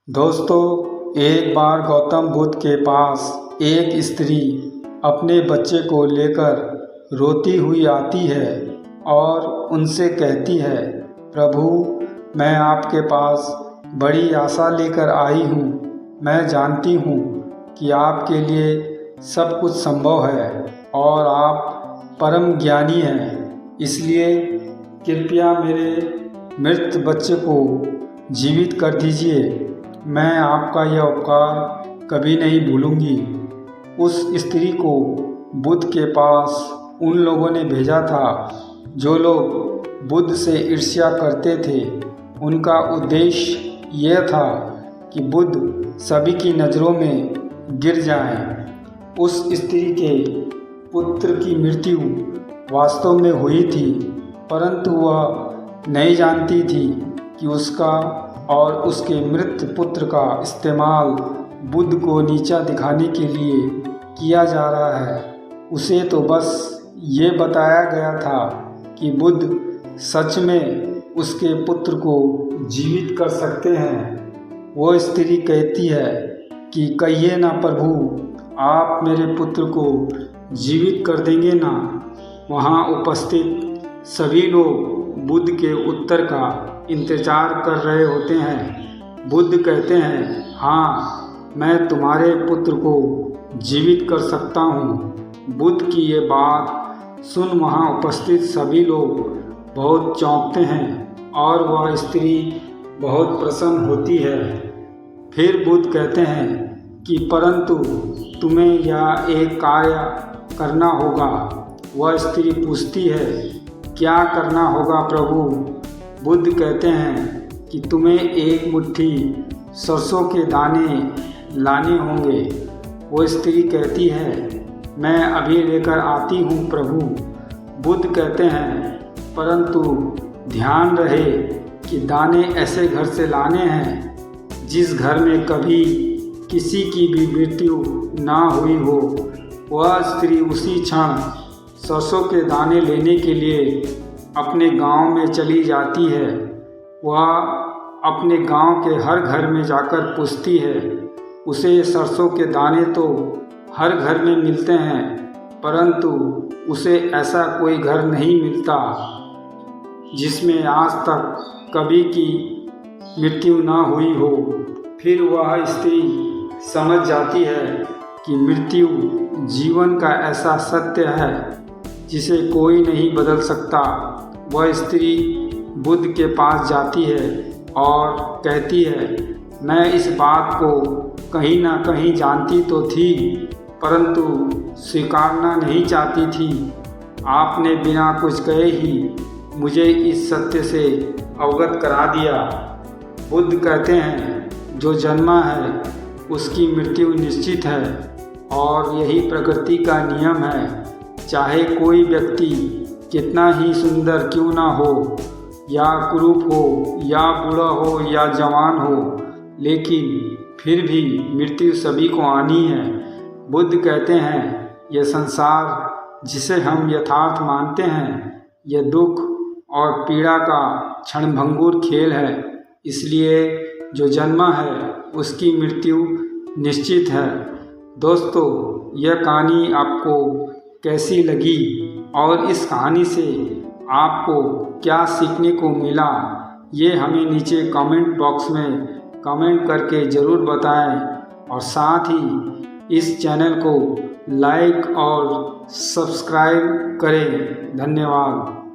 दोस्तों, एक बार गौतम बुद्ध के पास एक स्त्री अपने बच्चे को लेकर रोती हुई आती है और उनसे कहती है, प्रभु, मैं आपके पास बड़ी आशा लेकर आई हूँ। मैं जानती हूँ कि आपके लिए सब कुछ संभव है और आप परम ज्ञानी हैं। इसलिए कृपया मेरे मृत बच्चे को जीवित कर दीजिए। मैं आपका यह उपकार कभी नहीं भूलूंगी। उस स्त्री को बुद्ध के पास उन लोगों ने भेजा था जो लोग बुद्ध से ईर्ष्या करते थे। उनका उद्देश्य यह था कि बुद्ध सभी की नज़रों में गिर जाएं। उस स्त्री के पुत्र की मृत्यु वास्तव में हुई थी, परंतु वह नहीं जानती थी कि उसका और उसके मृत पुत्र का इस्तेमाल बुद्ध को नीचा दिखाने के लिए किया जा रहा है। उसे तो बस ये बताया गया था कि बुद्ध सच में उसके पुत्र को जीवित कर सकते हैं। वो स्त्री कहती है कि कहिए ना प्रभु, आप मेरे पुत्र को जीवित कर देंगे ना। वहाँ उपस्थित सभी लोग बुद्ध के उत्तर का इंतजार कर रहे होते हैं। बुद्ध कहते हैं, हाँ, मैं तुम्हारे पुत्र को जीवित कर सकता हूँ। बुद्ध की ये बात सुन वहाँ उपस्थित सभी लोग बहुत चौंकते हैं और वह स्त्री बहुत प्रसन्न होती है। फिर बुद्ध कहते हैं कि परंतु तुम्हें यह एक कार्य करना होगा। वह स्त्री पूछती है, क्या करना होगा प्रभु? बुद्ध कहते हैं कि तुम्हें एक मुट्ठी सरसों के दाने लाने होंगे। वो स्त्री कहती है, मैं अभी लेकर आती हूँ प्रभु। बुद्ध कहते हैं, परंतु ध्यान रहे कि दाने ऐसे घर से लाने हैं जिस घर में कभी किसी की भी मृत्यु ना हुई हो। वह स्त्री उसी क्षण सरसों के दाने लेने के लिए अपने गांव में चली जाती है। वह अपने गांव के हर घर में जाकर पूछती है। उसे सरसों के दाने तो हर घर में मिलते हैं, परंतु उसे ऐसा कोई घर नहीं मिलता जिसमें आज तक कभी की मृत्यु ना हुई हो। फिर वह स्त्री समझ जाती है कि मृत्यु जीवन का ऐसा सत्य है जिसे कोई नहीं बदल सकता। वह स्त्री बुद्ध के पास जाती है और कहती है, मैं इस बात को कहीं ना कहीं जानती तो थी, परंतु स्वीकारना नहीं चाहती थी। आपने बिना कुछ कहे ही मुझे इस सत्य से अवगत करा दिया। बुद्ध कहते हैं, जो जन्मा है उसकी मृत्यु निश्चित है और यही प्रकृति का नियम है। चाहे कोई व्यक्ति कितना ही सुंदर क्यों ना हो, या कुरूप हो, या बूढ़ा हो, या जवान हो, लेकिन फिर भी मृत्यु सभी को आनी है। बुद्ध कहते हैं, यह संसार जिसे हम यथार्थ मानते हैं, यह दुख और पीड़ा का क्षणभंगुर खेल है। इसलिए जो जन्मा है उसकी मृत्यु निश्चित है। दोस्तों, यह कहानी आपको कैसी लगी और इस कहानी से आपको क्या सीखने को मिला, ये हमें नीचे कमेंट बॉक्स में कमेंट करके ज़रूर बताएं और साथ ही इस चैनल को लाइक और सब्सक्राइब करें। धन्यवाद।